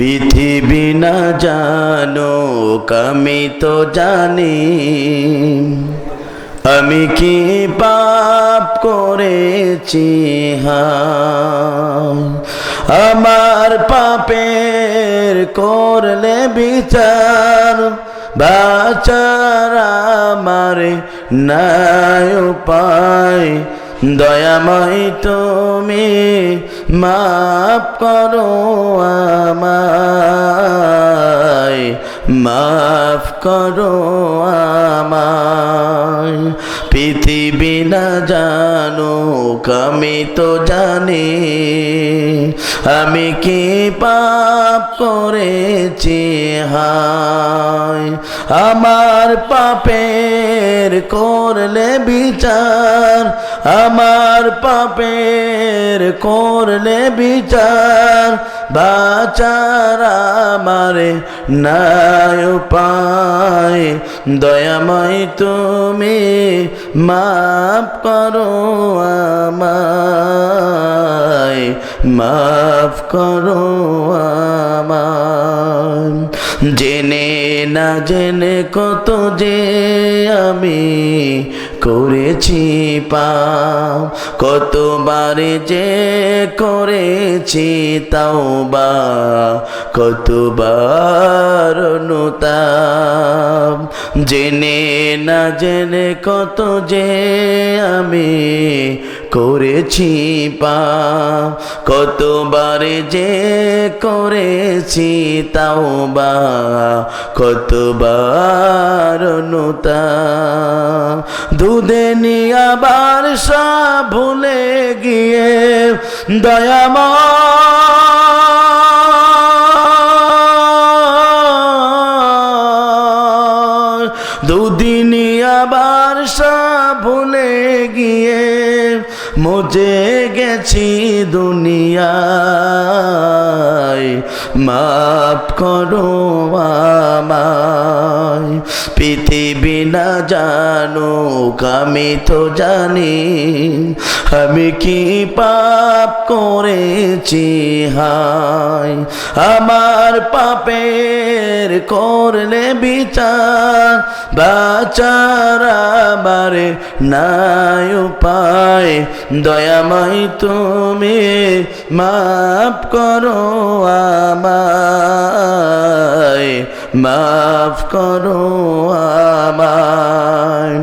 পৃথিবী না জানুক আমি তো জানি, আমি কি পাপ করেছি। আমার পাপের করলে বিচার, বাঁচার আমার নাই উপায়। দয়াময় তুমি মাফ করো আমায়, মাফ করো আমায়। পৃথিবী না জানুক আমি তো জানি, আমি কি পাপ করেছি। হায় আমার পাপের করলে বিচার, আমার পাপের করলে বিচার। বাঁচার আমারে নাই উপায়। দয়াময় তুমি মাফ করো আমায়, মাফ করো আমায়। জেনে না জেনে কত যে আমি করেছি পাপ, কতবারে যে করেছি তাওবা, কতবার অনুতাপ। জেনে না জেনে কত যে আমি করেছি পাপ, কতবারে যে করেছি তাওবা, কতবার অনুতাপ। দুধে নিয়ে আবার সব ভুলে গিয়ে দয়াময়, দুদিন আবার সব ভুলে গিয়ে মুজে গেছি দুনিয়ায়। মাফ করো আমায়। পৃথিবী না জানুক আমি তো জানি, আমি কি পাপ করেছি। হায় আমার পাপের করলে বিচার, বাঁচার আমার নাই উপায়। দয়াময় তুমি মাফ করো আমায়, মাফ করো আমায়।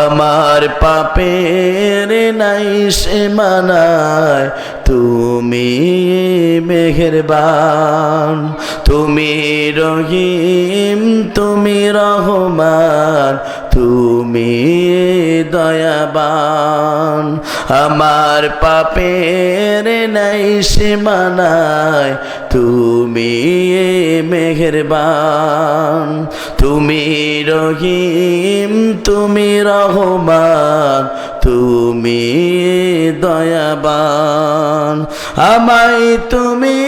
আমার পাপের নাই সীমানায় তুমি মেহেরবান, তুমি রহিম, তুমি রহমান, তুমি দয়াবান। আমার পাপের নাই সীমানায় তুমি মেহেরবান, তুমি রহিম, তুমি রহমান, তুমি দয়াবান। আমায় তুমি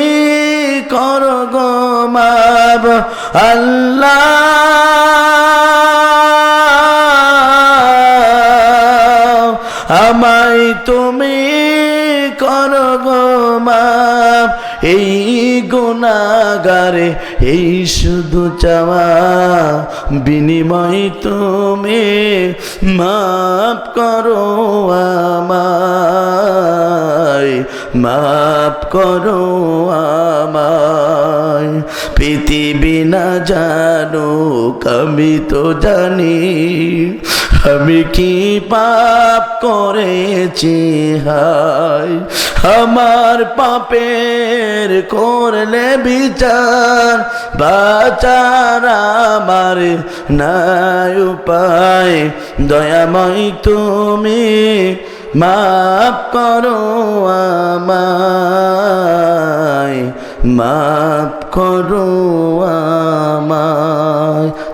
করো গো মাফ আল্লাহ, আমায় তুমি করো গো মাফ। এই গুনাহগারে এই শুধু চাওয়া, বিনিময় তুমি মাফ করো আমায়, মাফ করো আমায়। পৃথিবী না জানুক আমি তো জানি, আমি কি পাপ করেছি। হায় আমার পাপের করলে বিচার, বাঁচার আমার নাই উপায়। দয়াময় তুমি মাফ করো আমায়, মাফ করো আমায়।